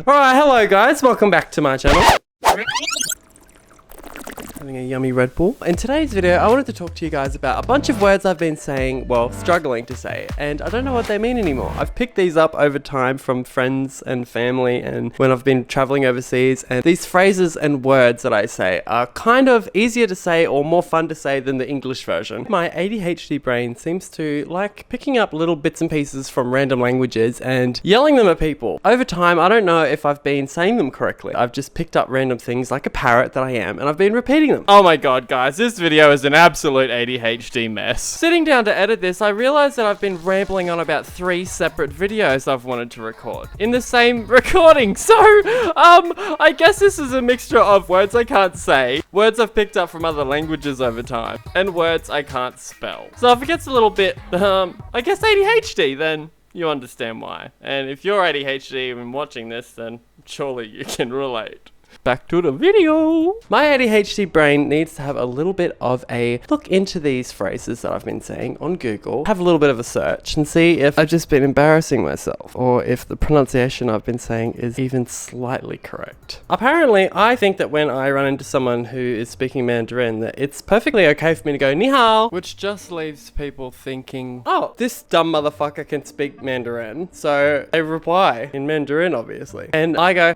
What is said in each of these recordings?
Alright, hello guys, welcome back to my channel. Having a yummy Red Bull. In today's video, I wanted to talk to you guys about a bunch of words I've been saying, well, struggling to say, and I don't know what they mean anymore. I've picked these up over time from friends and family and when I've been traveling overseas, and these phrases and words that I say are kind of easier to say or more fun to say than the English version. My ADHD brain seems to like picking up little bits and pieces from random languages and yelling them at people. Over time, I don't know if I've been saying them correctly. I've just picked up random things like a parrot that I am, and I've been repeating them. Oh my god, guys, this video is an absolute ADHD mess. Sitting down to edit this, I realized that I've been rambling on about 3 separate videos I've wanted to record in the same recording. So, I guess this is a mixture of words I can't say, words I've picked up from other languages over time, and words I can't spell. So if it gets a little bit, I guess ADHD, then you understand why. And if you're ADHD and watching this, then surely you can relate. Back to the video. My ADHD brain needs to have a little bit of a look into these phrases that I've been saying on Google, have a little bit of a search and see if I've just been embarrassing myself or if the pronunciation I've been saying is even slightly correct. Apparently, I think that when I run into someone who is speaking Mandarin, that it's perfectly okay for me to go ni hao, which just leaves people thinking, oh, this dumb motherfucker can speak Mandarin. So they reply in Mandarin, obviously. And I go,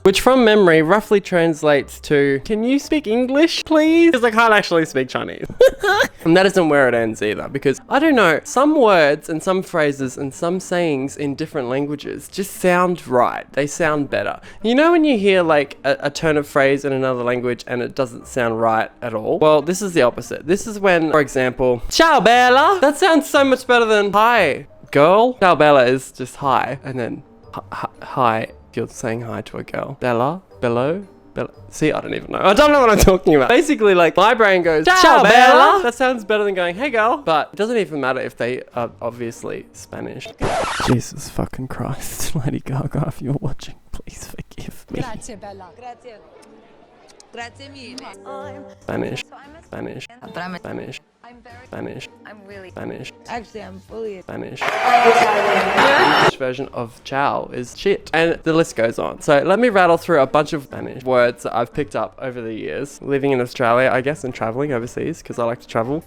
which from memory roughly translates to, can you speak English, please? Because I can't actually speak Chinese. And that isn't where it ends either, because I don't know, some words and some phrases and some sayings in different languages just sound right. They sound better. You know when you hear like a turn of phrase in another language and it doesn't sound right at all? Well, this is the opposite. This is when, for example, ciao bella. That sounds so much better than hi girl. Ciao bella is just hi, and then hi, you're saying hi to a girl. Bella, bello, bella. See, I don't even know. I don't know what I'm talking about. Basically, like, my brain goes, ciao bella. That sounds better than going, hey girl. But it doesn't even matter if they are obviously Spanish. Jesus fucking Christ. Lady Gaga, if you're watching, please forgive me. Grazie bella. Grazie. Grazie mille. Spanish. Spanish. Spanish. Spanish. I'm really Spanish. Actually, I'm fully Spanish. English version of ciao is shit. And the list goes on. So let me rattle through a bunch of Spanish words that I've picked up over the years, living in Australia, I guess, and traveling overseas, because I like to travel.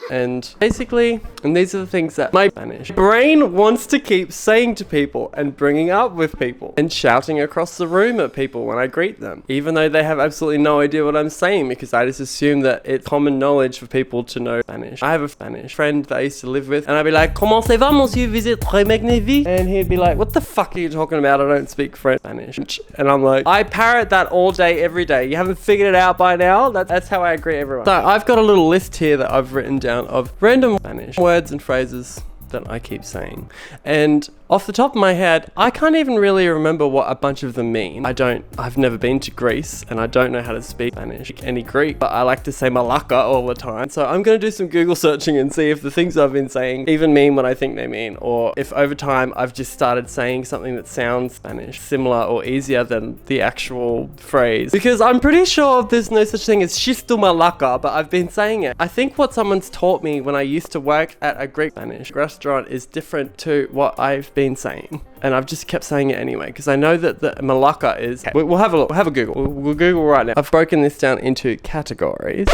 And basically, and these are the things that my Spanish brain wants to keep saying to people and bringing up with people and shouting across the room at people when I greet them, even though they have absolutely no idea what I'm saying, because I just assume that it's common knowledge for people to know Spanish. I have a Spanish friend that I used to live with, and I'd be like, comment ça va, monsieur, vous êtes très magnifique? And he'd be like, what the fuck are you talking about? I don't speak French. Spanish. And I'm like, I parrot that all day, every day. You haven't figured it out by now? That's how I greet everyone. So I've got a little list here that I've written down of random Spanish words and phrases that I keep saying. And off the top of my head, I can't even really remember what a bunch of them mean. I've never been to Greece, and I don't know how to speak Spanish, any Greek, but I like to say malaka all the time. So I'm gonna do some Google searching and see if the things I've been saying even mean what I think they mean, or if over time I've just started saying something that sounds Spanish, similar or easier than the actual phrase. Because I'm pretty sure there's no such thing as shistu malaka, but I've been saying it. I think what someone's taught me when I used to work at a Greek Spanish restaurant is different to what I've been saying, and I've just kept saying it anyway because I know that the malaka is. We'll have a look. We'll have a Google. We'll Google right now. I've broken this down into categories.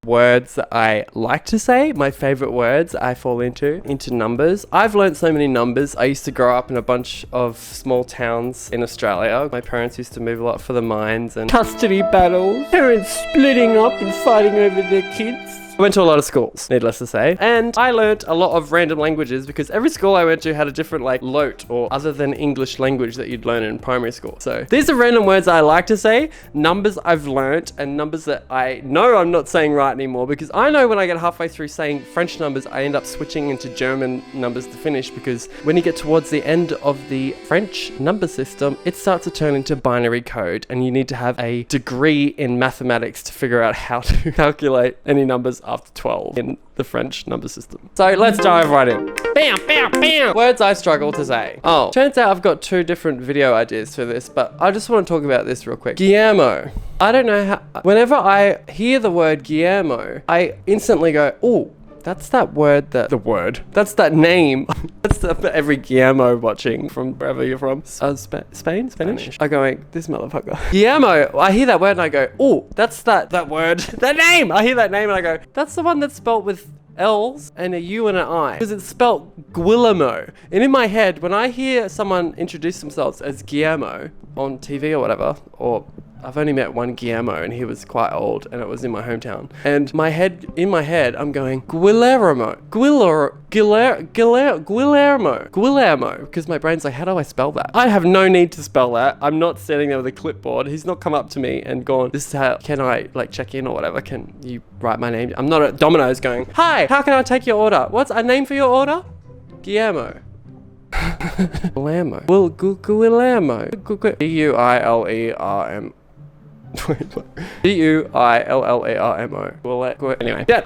Words that I like to say, my favorite words I fall into numbers. I've learned so many numbers. I used to grow up in a bunch of small towns in Australia. My parents used to move a lot for the mines and custody battles, parents splitting up and fighting over their kids. I went to a lot of schools, needless to say, and I learned a lot of random languages because every school I went to had a different like lot or other than English language that you'd learn in primary school. So these are random words I like to say, numbers I've learnt, and numbers that I know I'm not saying right anymore, because I know when I get halfway through saying French numbers, I end up switching into German numbers to finish, because when you get towards the end of the French number system, it starts to turn into binary code, and you need to have a degree in mathematics to figure out how to calculate any numbers after 12 in the French number system. So let's dive right in. Bam, bam, bam! Words I struggle to say. Oh, turns out I've got 2 different video ideas for this, but I just want to talk about this real quick. Guillermo. I don't know how, whenever I hear the word Guillermo, I instantly go, oh, That's that word that... That's that name. That's for every Guillermo watching from wherever you're from. Spain? Spanish? I'm going, this motherfucker. Guillermo, I hear that word and I go, oh, that's that word. That name! I hear that name and I go, that's the one that's spelled with L's and a U and an I. Because it's spelled Guillermo. And in my head, when I hear someone introduce themselves as Guillermo on TV or whatever, or I've only met one Guillermo and he was quite old and it was in my hometown. And in my head, I'm going, Guillermo, because my brain's like, how do I spell that? I have no need to spell that. I'm not standing there with a clipboard. He's not come up to me and gone, this is how, can I like check in or whatever? Can you write my name? I'm not at Domino's going, hi, how can I take your order? What's a name for your order? Guillermo. Guillermo. Guillermo. Guilermo. Guillermo. Anyway. Yeah.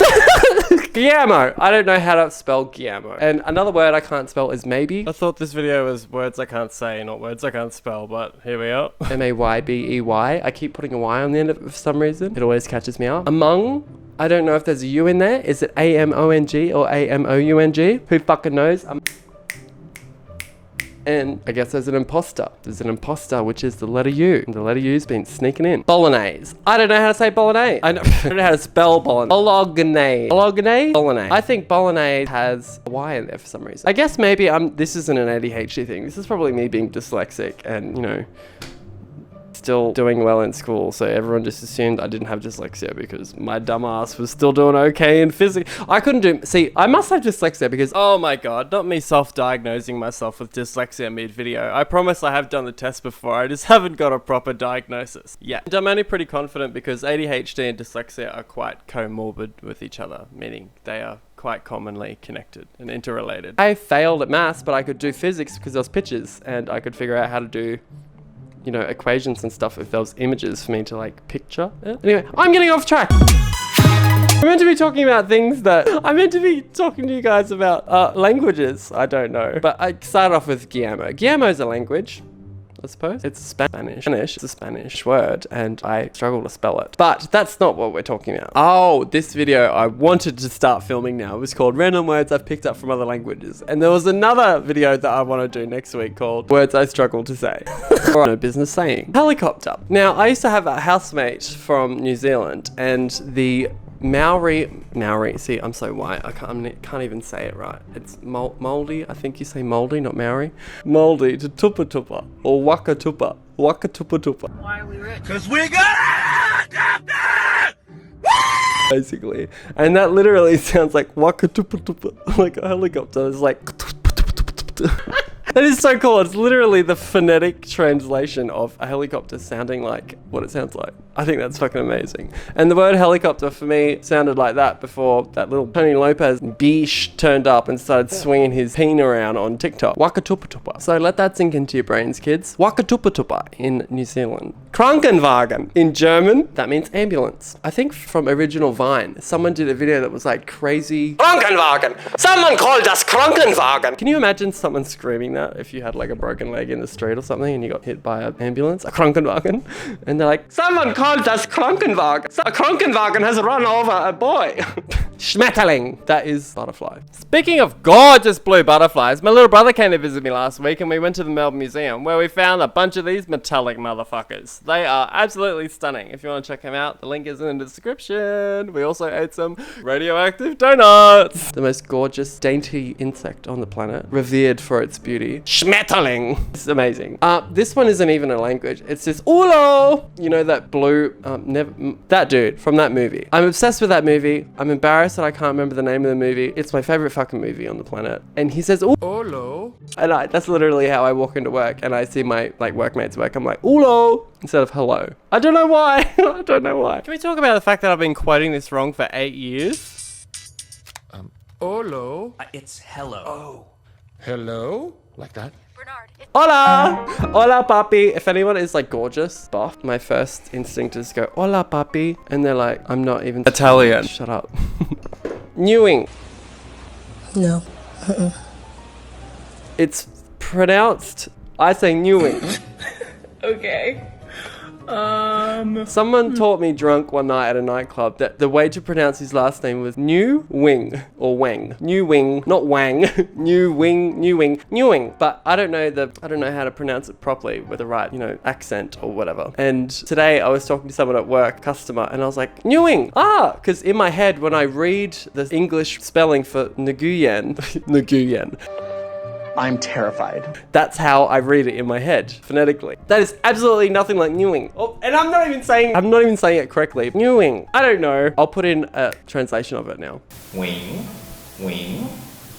Guillermo. I don't know how to spell Guillermo. And another word I can't spell is maybe. I thought this video was words I can't say, not words I can't spell, but here we are. Maybey. I keep putting a Y on the end of it for some reason. It always catches me out. Among. I don't know if there's a U in there. Is it AMONG or AMOUNG? Who fucking knows? And I guess there's an imposter. There's an imposter, which is the letter U. And the letter U's been sneaking in. Bolognaiyse. I don't know how to say bolognese. I don't know how to spell bolognese. Bolognese. I think bolognese has a Y in there for some reason. I guess maybe this isn't an ADHD thing. This is probably me being dyslexic and, you know, still doing well in school, so everyone just assumed I didn't have dyslexia because my dumb ass was still doing okay in physics. I couldn't do... See, I must have dyslexia because... Oh my god, not me self-diagnosing myself with dyslexia mid-video. I promise I have done the test before, I just haven't got a proper diagnosis yet. And I'm only pretty confident because ADHD and dyslexia are quite comorbid with each other, meaning they are quite commonly connected and interrelated. I failed at maths, but I could do physics because there was pictures and I could figure out how to do, you know, equations and stuff if there was images for me to like picture it. Anyway, I'm getting off track. I'm meant to be talking about things that I'm meant to be talking to you guys about languages. I don't know, but I started off with Guillermo. Guillermo is a language, I suppose. It's Spanish. It's a Spanish word and I struggle to spell it. But that's not what we're talking about. Oh, this video I wanted to start filming now. It was called Random Words I've Picked Up from Other Languages. And there was another video that I want to do next week called Words I Struggle to Say. Or no business saying. Helicopter. Now, I used to have a housemate from New Zealand and the Maori, see, I'm so white, I can't even say it right. It's moldy, I think you say moldy, not Maori. Moldy to tupa tupa, or waka tupa tupa. Why are we rich? Cause we got it! Basically. And that literally sounds like waka tupa tupa, like a helicopter. It's like... That is so cool. It's literally the phonetic translation of a helicopter sounding like what it sounds like. I think that's fucking amazing. And the word helicopter for me sounded like that before that little Tony Lopez biche turned up and started swinging his peen around on TikTok. Waka tupa tupa. So let that sink into your brains, kids. Waka tupa tupa in New Zealand. Krankenwagen in German, that means ambulance. I think from original Vine, someone did a video that was like crazy. Krankenwagen! Someone called us Krankenwagen! Can you imagine someone screaming that if you had like a broken leg in the street or something and you got hit by an ambulance? A Krankenwagen? And they're like, someone called us Krankenwagen! A Krankenwagen has run over a boy! Schmetterling! That is butterfly. Speaking of gorgeous blue butterflies, my little brother came to visit me last week and we went to the Melbourne Museum where we found a bunch of these metallic motherfuckers. They are absolutely stunning. If you want to check them out, the link is in the description. We also ate some radioactive donuts. The most gorgeous, dainty insect on the planet, revered for its beauty. Schmetterling. It's amazing. This one isn't even a language. It's just Ulo. You know that blue, that dude from that movie. I'm obsessed with that movie. I'm embarrassed that I can't remember the name of the movie. It's my favorite fucking movie on the planet. And he says Ulo. And that's literally how I walk into work and I see my like workmates work. I'm like Ulo instead of hello. I don't know why. I don't know why. Can we talk about the fact that I've been quoting this wrong for 8 years? Olo. It's hello. Oh. Hello? Like that? Bernard. Hola! Hola, papi. If anyone is like gorgeous, buff, my first instinct is to go, hola, papi. And they're like, I'm not even Italian. Shut up. Newing. No. It's pronounced, I say Newing. Okay. Someone taught me drunk one night at a nightclub that the way to pronounce his last name was New Wing or Wang. New Wing, not Wang. New Wing. But I don't know how to pronounce it properly with the right, accent or whatever. And today I was talking to someone at work, customer, and I was like, New Wing. Because in my head when I read the English spelling for Nguyen, Nguyen. I'm terrified. That's how I read it in my head, phonetically. That is absolutely nothing like Newing. Oh, and I'm not even saying it correctly. Newing. I don't know. I'll put in a translation of it now. Wing.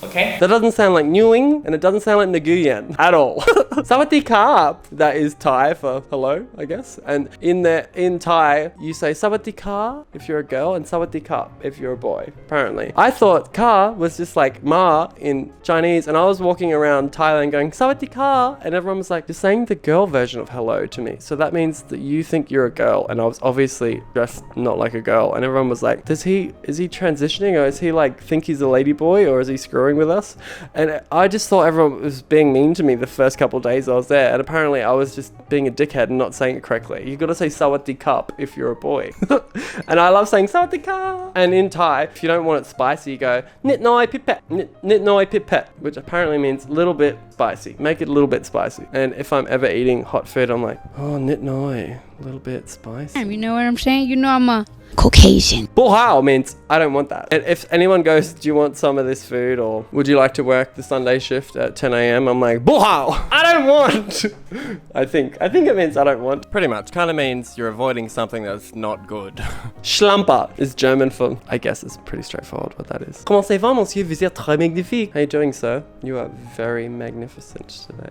Okay. That doesn't sound like Newing, and it doesn't sound like Nguyen at all. Sawadee ka. That is Thai for hello, I guess. And in Thai, you say Sawadee ka if you're a girl, and Sawadee ka if you're a boy, apparently. I thought ka was just like ma in Chinese, and I was walking around Thailand going, Sawadee ka, and everyone was like, you're saying the girl version of hello to me. So that means that you think you're a girl, and I was obviously dressed not like a girl, and everyone was like, is he transitioning, or is he like think he's a lady boy, or is he screwing with us? And I just thought everyone was being mean to me the first couple of days I was there, and apparently I was just being a dickhead and not saying it correctly. You gotta say sawadee cup if you're a boy. And I love saying sawadee ka. And in Thai, if you don't want it spicy, you go nit noi pipet, nit noi pipet, which apparently means little bit spicy. Make it a little bit spicy. And if I'm ever eating hot food, I'm like, oh, nit noi, a little bit spicy. You know what I'm saying? You know I'm a Caucasian. Buhao means I don't want that. And if anyone goes, do you want some of this food, or would you like to work the Sunday shift at 10 a.m? I'm like, Buhao, I don't want. I think it means I don't want. Pretty much. Kind of means you're avoiding something that's not good. Schlamper is German for, I guess it's pretty straightforward what that is. Comment ça va, monsieur? Vous êtes très magnifique. How are you doing, sir? You are very magnificent today.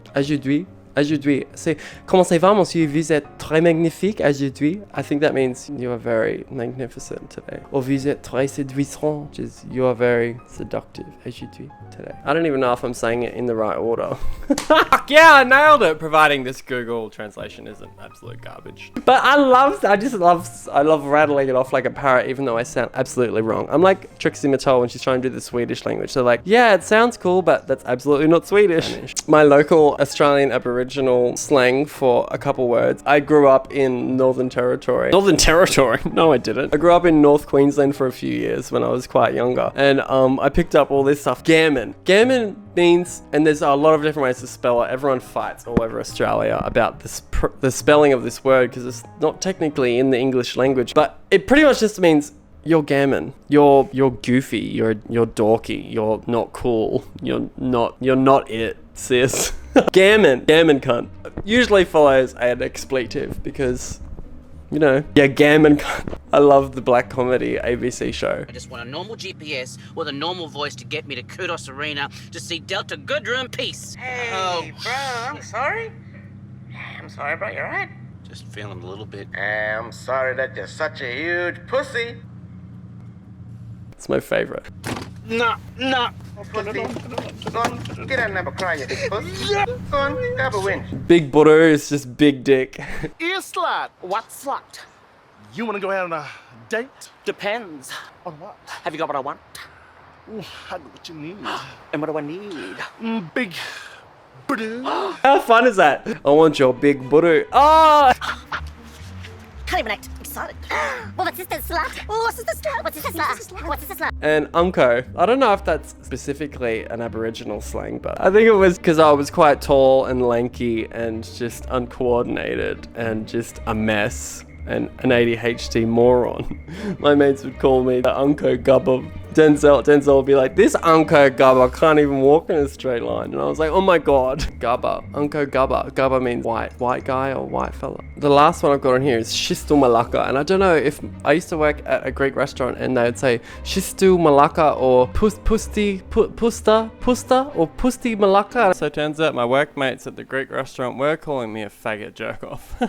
Aujourd'hui, c'est comment ça va, monsieur? Vous êtes très magnifique aujourd'hui. I think that means you are very magnificent today. Or vous êtes très séduisant, which is you are very seductive aujourd'hui today. I don't even know if I'm saying it in the right order. Yeah, I nailed it. Providing this Google translation isn't absolute garbage. But I love rattling it off like a parrot, even though I sound absolutely wrong. I'm like Trixie Mattel when she's trying to do the Swedish language. They're like, yeah, it sounds cool, but that's absolutely not Swedish. My local Australian Aboriginal slang for a couple words. I grew up in Northern Territory. Northern Territory? No, I didn't. I grew up in North Queensland for a few years when I was quite younger. And I picked up all this stuff. Gammon. Gammon means, and there's a lot of different ways to spell it. Everyone fights all over Australia about the spelling of this word because it's not technically in the English language, but it pretty much just means you're gammon. You're goofy. You're dorky. You're not cool. You're not it, sis. Gammon cunt usually follows an expletive because, yeah, gammon cunt. I love the black comedy ABC show. I just want a normal GPS with a normal voice to get me to Kudos Arena to see Delta Goodra in peace. Hey, bro, I'm sorry. I'm sorry, bro, you alright? Just feeling a little bit. I'm sorry that you're such a huge pussy. It's my favorite. No. Pussy. Go on, get out and have a cry, you big pussy. Go on, grab a winch. Big butter is just big dick. Ear slut. What slut? You wanna go out on a date? Depends. On what? Have you got what I want? Ooh, I got what you need. And what do I need? Big butter. How fun is that? I want your big butter. Oh! Can't even act excited. Well, what's this slut? Oh, what's this slut? What's this slut? What's this slut? And unco. I don't know if that's specifically an Aboriginal slang, but I think it was because I was quite tall and lanky and just uncoordinated and just a mess and an ADHD moron. My mates would call me the unco gubba. Denzel would be like, this unco gubba can't even walk in a straight line. And I was like, oh my god. Gubba. Unco gubba. Gubba means white guy or white fella. The last one I've got on here is Shistu Malaka. And I don't know if I used to work at a Greek restaurant and they would say Shistu Malaka or pusta or pusti Malaka. So it turns out my workmates at the Greek restaurant were calling me a faggot jerk off.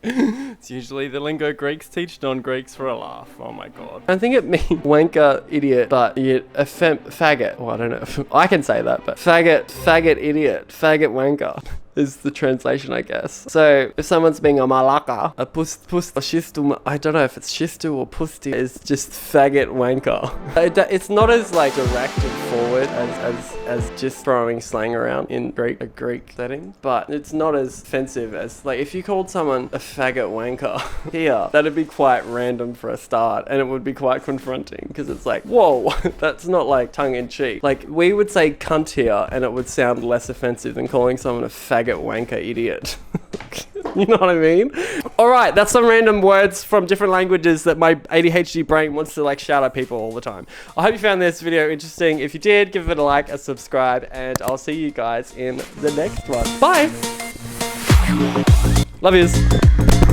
It's usually the lingo Greeks teach non-Greeks for a laugh. Oh my god. I think it means wanker, idiot, but faggot. Oh, I don't know. I can say that, but faggot, idiot, faggot, wanker is the translation, I guess. So if someone's being a malaka, a shistu, I don't know if it's shistu or pusti, is just faggot wanker. It's not as like direct and forward as as just throwing slang around in a Greek setting, but it's not as offensive as, like, if you called someone a faggot wanker here, that'd be quite random for a start, and it would be quite confronting, because it's like, whoa, that's not like tongue-in-cheek. Like, we would say cunt here, and it would sound less offensive than calling someone a faggot wanker idiot. You know what I mean? Alright, that's some random words from different languages that my ADHD brain wants to like shout at people all the time. I hope you found this video interesting. If you did, give it a like, a subscribe, and I'll see you guys in the next one. Bye! Love yous.